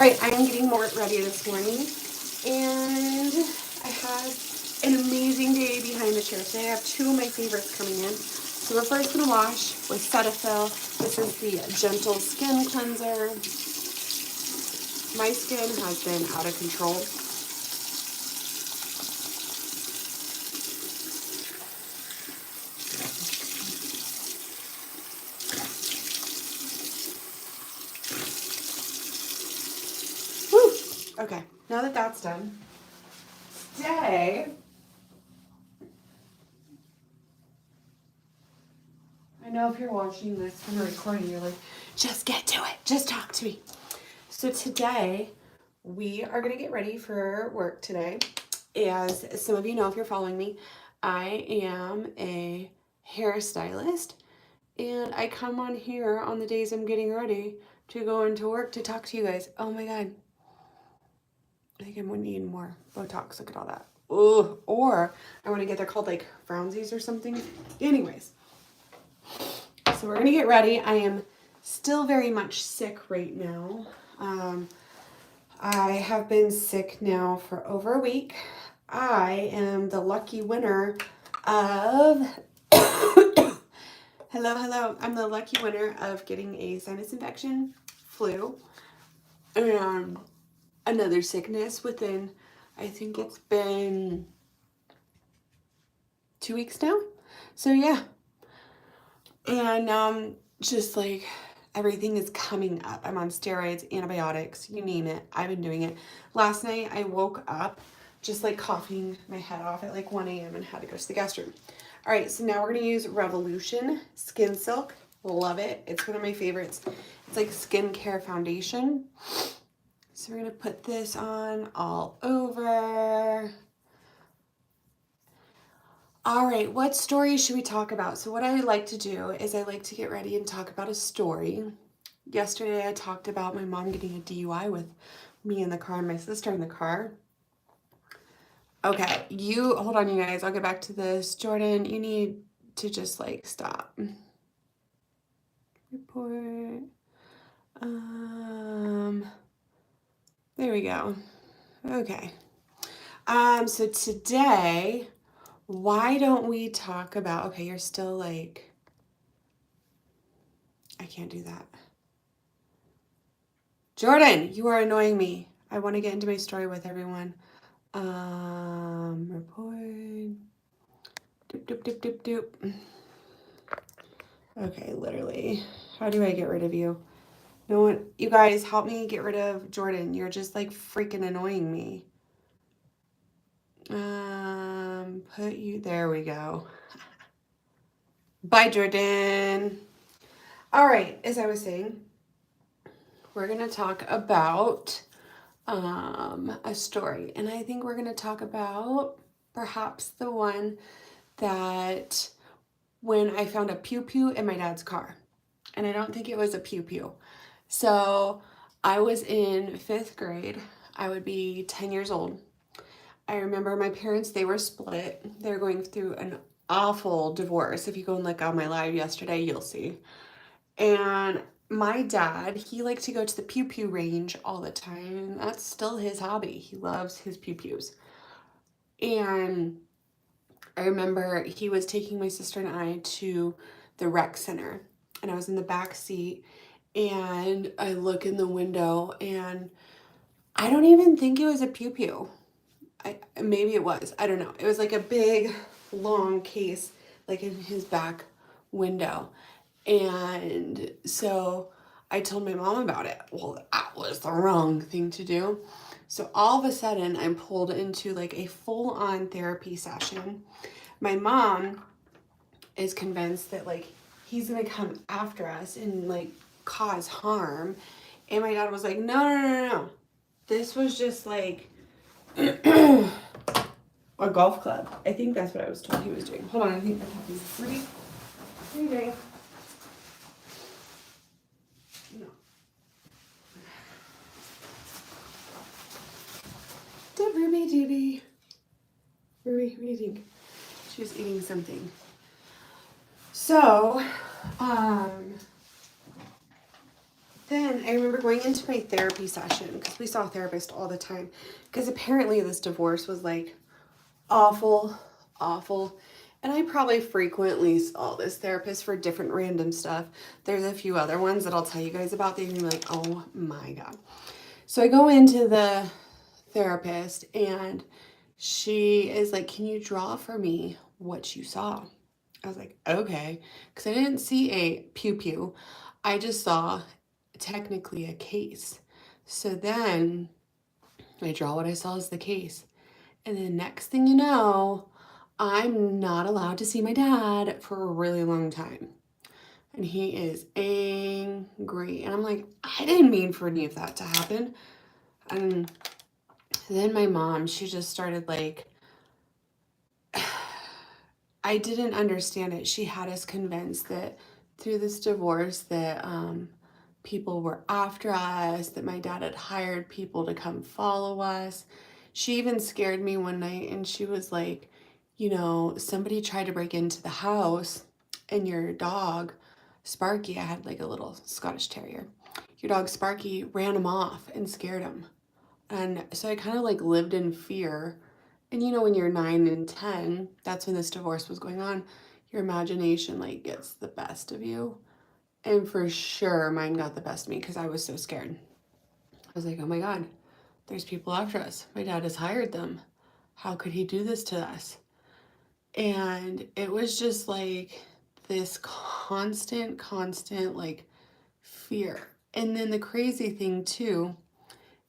Alright, I am getting more ready this morning, and I have an amazing day behind the chair today. I have two of my favorites coming in. So we're first going to wash with Cetaphil. This is the Gentle Skin Cleanser. My skin has been out of control. Woo! Okay, now that that's done, today I know if you're watching this from a recording, you're like, just get to it, just talk to me. So today we are going to get ready for work today. As some of you know, if you're following me, I am a hairstylist, and I come on here on the days I'm getting ready to go into work to talk to you guys. Oh my God. I think I'm going to need more Botox. Look at all that. Ugh. Or I want to get, they're called like Frownsies or something. Anyways. So we're going to get ready. I am still very much sick right now. I have been sick now for over a week. I am the lucky winner of hello. I'm the lucky winner of getting a sinus infection, flu, and another sickness within, I think it's been 2 weeks now. So yeah. And just like everything is coming up. I'm on steroids, antibiotics, you name it. I've been doing it. Last night I woke up just like coughing my head off at like 1 a.m. and had to go to the guest room. All right, so now we're going to use Revolution Skin Silk. Love it. It's one of my favorites. It's like skincare foundation. So we're going to put this on all over. All right, what story should we talk about? So what I like to do is I like to get ready and talk about a story. Yesterday I talked about my mom getting a DUI with me in the car and my sister in the car. Okay, hold on, you guys. I'll get back to this. Jordan, you need to just like stop. Report. There we go. Okay. So today, why don't we talk about, okay, you're still like, I can't do that. Jordan, you are annoying me. I want to get into my story with everyone. Report. Doop. Okay, literally. How do I get rid of you? No one, you guys help me get rid of Jordan. You're just like freaking annoying me. Put you, there we go. Bye, Jordan. All right, as I was saying, we're going to talk about a story. And I think we're going to talk about perhaps the one that when I found a pew-pew in my dad's car. And I don't think it was a pew-pew. So I was in 5th grade. I would be 10 years old. I remember my parents, they were split. They were going through an awful divorce. If you go and look on my live yesterday, you'll see. And my dad, he liked to go to the pew-pew range all the time. That's still his hobby. He loves his pew-pews. And I remember he was taking my sister and I to the rec center. And I was in the back seat. And I look in the window and I don't even think it was a pew-pew. Maybe it was. I don't know. It was like a big, long case, like in his back window. And so I told my mom about it. Well, that was the wrong thing to do. So all of a sudden, I'm pulled into like a full-on therapy session. My mom is convinced that like he's gonna come after us and like cause harm. And my dad was like, no. This was just like a golf club. I think that's what I was told he was doing. Hold on, I think that happens. What are you doing? No. Ruby Doobie. Ruby, what do you think? She was eating something. So, then I remember going into my therapy session because we saw a therapist all the time because apparently this divorce was like awful, awful. And I probably frequently saw this therapist for different random stuff. There's a few other ones that I'll tell you guys about that you're gonna be like, oh my God. So I go into the therapist and she is like, can you draw for me what you saw? I was like, okay. Because I didn't see a pew pew. I just saw technically a case. So then I draw what I saw as the case. And then next thing you know, I'm not allowed to see my dad for a really long time. And he is angry. And I'm like, I didn't mean for any of that to happen. And then my mom, she just started like, I didn't understand it. She had us convinced that through this divorce that people were after us, that my dad had hired people to come follow us. She even scared me one night and she was like, you know, somebody tried to break into the house and your dog, Sparky, I had like a little Scottish Terrier. Your dog Sparky ran him off and scared him. And so I kind of like lived in fear. And you know, when you're 9 and 10, that's when this divorce was going on. Your imagination like gets the best of you. And for sure, mine got the best of me because I was so scared. I was like, oh my God, there's people after us. My dad has hired them. How could he do this to us? And it was just like this constant like fear. And then the crazy thing too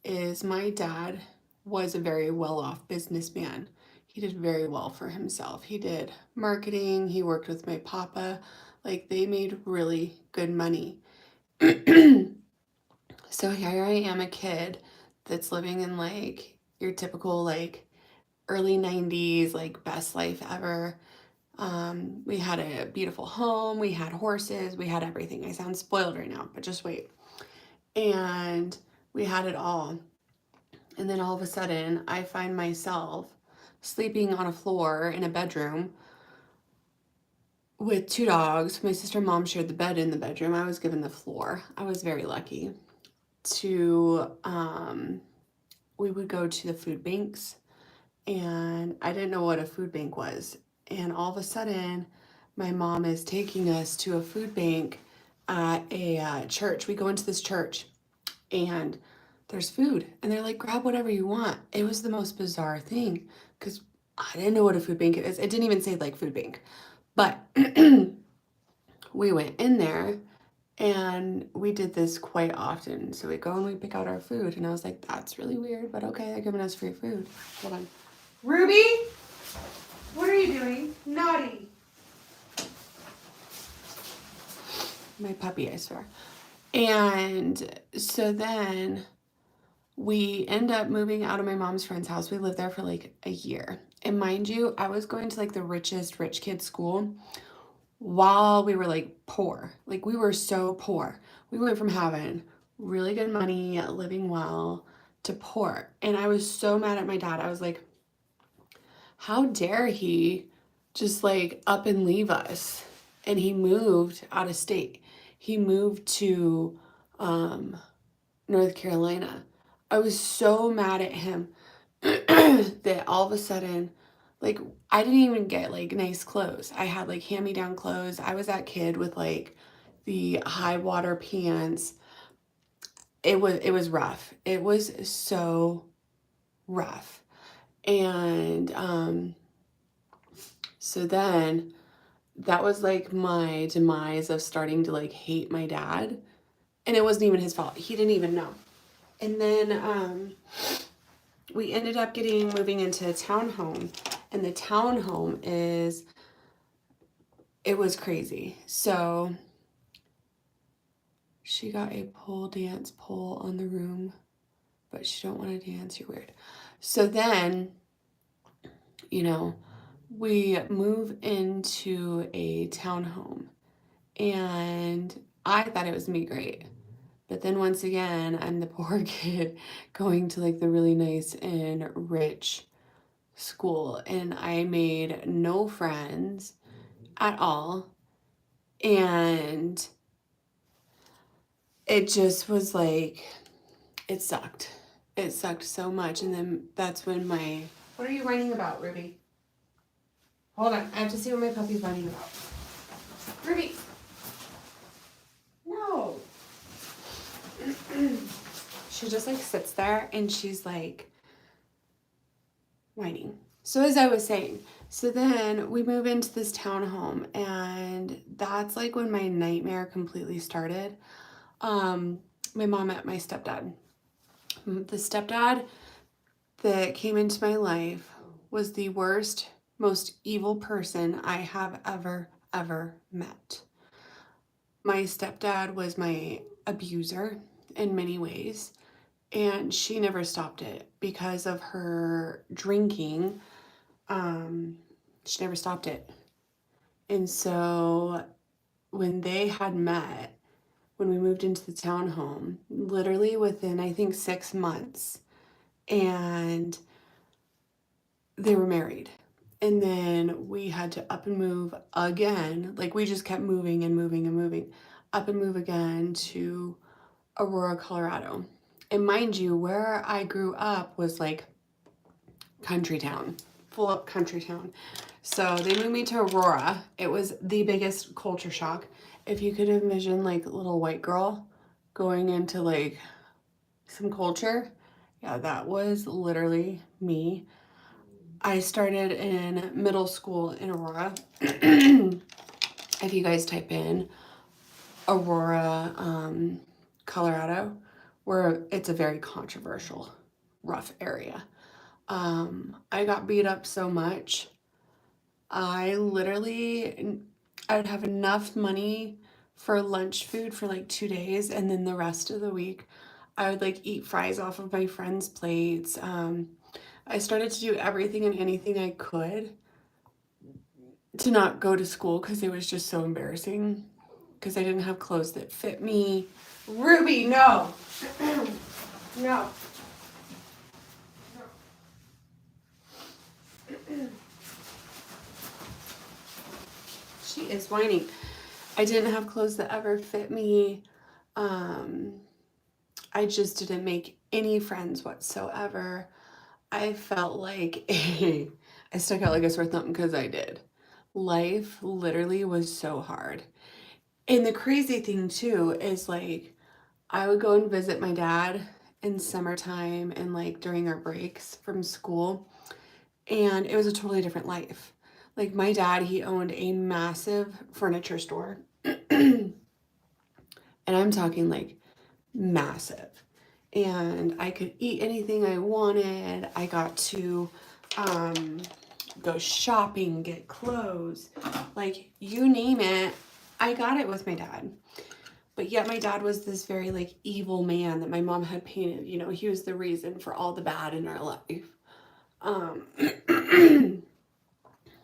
is my dad was a very well-off businessman. He did very well for himself. He did marketing, he worked with my papa, like they made really good money. So here I am, a kid that's living in like your typical like early 90s, like best life ever. We had a beautiful home, we had horses, we had everything. I sound spoiled right now, but just wait. And we had it all. And then all of a sudden, I find myself sleeping on a floor in a bedroom with two dogs. My sister and mom shared the bed in the bedroom. I was given the floor. I was very lucky. We would go to the food banks, and I didn't know what a food bank was. And all of a sudden, my mom is taking us to a food bank at a church. We go into this church, and there's food and they're like, grab whatever you want. It was the most bizarre thing because I didn't know what a food bank is. It didn't even say like food bank, but we went in there and we did this quite often. So we go and we pick out our food and I was like, that's really weird, but okay, they're giving us free food. Hold on. Ruby, what are you doing? Naughty. My puppy, I swear. And so then we end up moving out of my mom's friend's house. We lived there for like a year. And mind you, I was going to like the richest rich kid school while we were like poor. Like we were so poor. We went from having really good money, living well, to poor. And I was so mad at my dad. I was like, how dare he just like up and leave us? And he moved out of state. He moved to North Carolina. I was so mad at him that all of a sudden, like, I didn't even get like nice clothes. I had like hand-me-down clothes. I was that kid with like the high water pants. It was rough. It was so rough. And so then that was like my demise of starting to like hate my dad. And it wasn't even his fault. He didn't even know. And then we ended up moving into a townhome. And the townhome it was crazy. So she got a pole dance pole on the room, but she don't want to dance. You're weird. So then, you know, we move into a townhome and I thought it was gonna be great. But then once again, I'm the poor kid going to like the really nice and rich school and I made no friends at all. And it just was like, it sucked. It sucked so much. And then that's when what are you whining about, Ruby? Hold on. I have to see what my puppy's whining about. Ruby. No. She just like sits there and she's like whining. So as I was saying, so then we move into this townhome, and that's like when my nightmare completely started. My mom met my stepdad. The stepdad that came into my life was the worst, most evil person I have ever met. My stepdad was my abuser in many ways, and she never stopped it because of her drinking. She never stopped it. And so when they had met, when we moved into the townhome, literally within, I think, 6 months, and they were married. And then we had to up and move again. Like, we just kept moving and moving and moving, up and move again to Aurora, Colorado. And mind you, where I grew up was like country town, full up country town. So they moved me to Aurora. It was the biggest culture shock. If you could envision like a little white girl going into like some culture, yeah, that was literally me. I started in middle school in Aurora. If you guys type in Aurora, Colorado, where it's a very controversial, rough area. I got beat up so much. I'd have enough money for lunch food for like 2 days, and then the rest of the week I would like eat fries off of my friends' plates. I started to do everything and anything I could to not go to school because it was just so embarrassing because I didn't have clothes that fit me. Ruby, no. No. She is whining. I didn't have clothes that ever fit me. I just didn't make any friends whatsoever. I felt like I stuck out like a sore thumb because I did. Life literally was so hard. And the crazy thing too is like I would go and visit my dad in summertime and like during our breaks from school, and it was a totally different life. Like my dad, he owned a massive furniture store. And I'm talking like massive. And I could eat anything I wanted. I got to go shopping, get clothes, like you name it. I got it with my dad. But yet my dad was this very like evil man that my mom had painted. You know, he was the reason for all the bad in our life.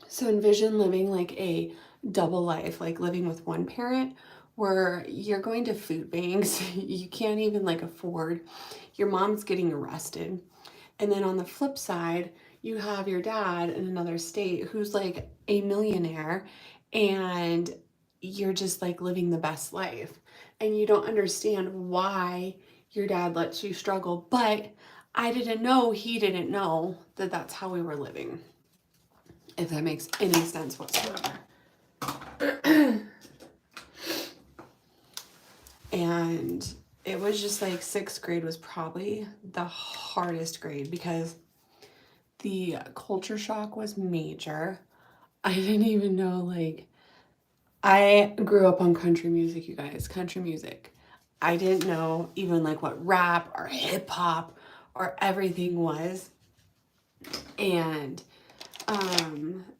So envision living like a double life, like living with one parent where you're going to food banks, you can't even like afford, your mom's getting arrested. And then on the flip side, you have your dad in another state who's like a millionaire, and you're just like living the best life. And you don't understand why your dad lets you struggle. But I didn't know, he didn't know that that's how we were living, if that makes any sense whatsoever. And it was just like sixth grade was probably the hardest grade because the culture shock was major. I didn't even know, like, I grew up on country music, you guys, country music. I didn't know even like what rap or hip hop or everything was. And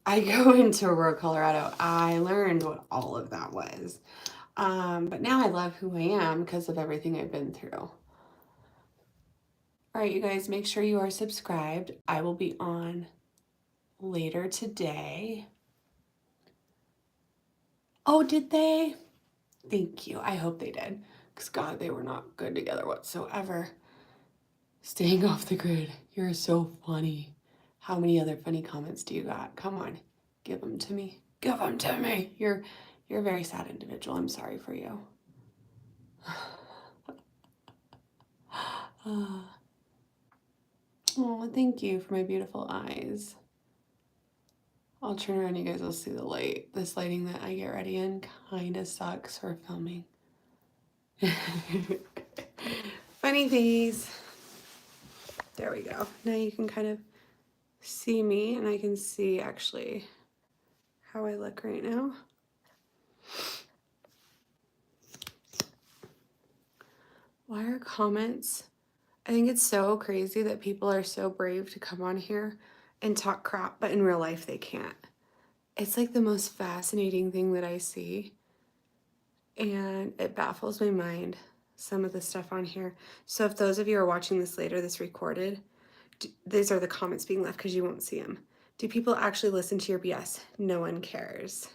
I go into Aurora, Colorado. I learned what all of that was. But now I love who I am because of everything I've been through. All right, you guys, make sure you are subscribed. I will be on later today. Oh, did they? Thank you. I hope they did. Because, God, they were not good together whatsoever. Staying off the grid. You're so funny. How many other funny comments do you got? Come on. Give them to me. Give them to me. You're a very sad individual. I'm sorry for you. Oh, thank you for my beautiful eyes. I'll turn around, you guys will see the light. This lighting that I get ready in kind of sucks for filming. Funny face. There we go. Now you can kind of see me, and I can see actually how I look right now. Why are comments? I think it's so crazy that people are so brave to come on here and talk crap, but in real life they can't. It's like the most fascinating thing that I see, and it baffles my mind, some of the stuff on here. So if those of you are watching this later, this recorded, these are the comments being left because you won't see them. Do people actually listen to your BS? No one cares.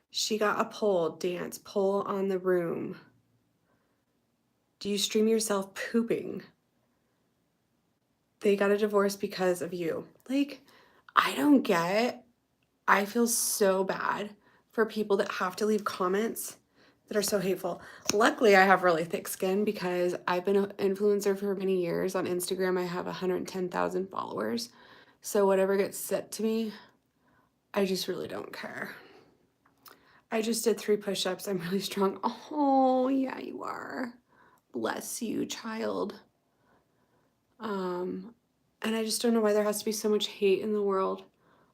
She got a pole, dance, pole on the room. Do you stream yourself pooping? They got a divorce because of you. Like, I don't get. I feel so bad for people that have to leave comments that are so hateful. Luckily, I have really thick skin because I've been an influencer for many years. On Instagram, I have 110,000 followers. So whatever gets said to me, I just really don't care. I just did 3 push-ups. I'm really strong. Oh, yeah, you are. Bless you, child. And I just don't know why there has to be so much hate in the world.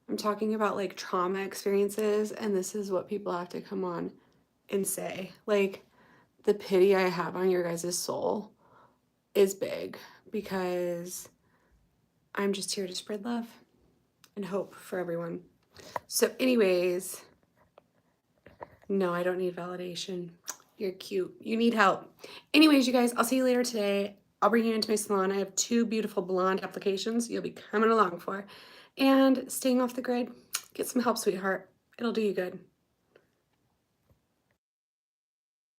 I'm talking about like trauma experiences, and this is what people have to come on and say. Like, the pity I have on your guys' soul is big because I'm just here to spread love and hope for everyone. So anyways, no, I don't need validation. You're cute. You need help. Anyways, you guys, I'll see you later today. I'll bring you into my salon. I have 2 beautiful blonde applications you'll be coming along for. And staying off the grid, get some help, sweetheart. It'll do you good.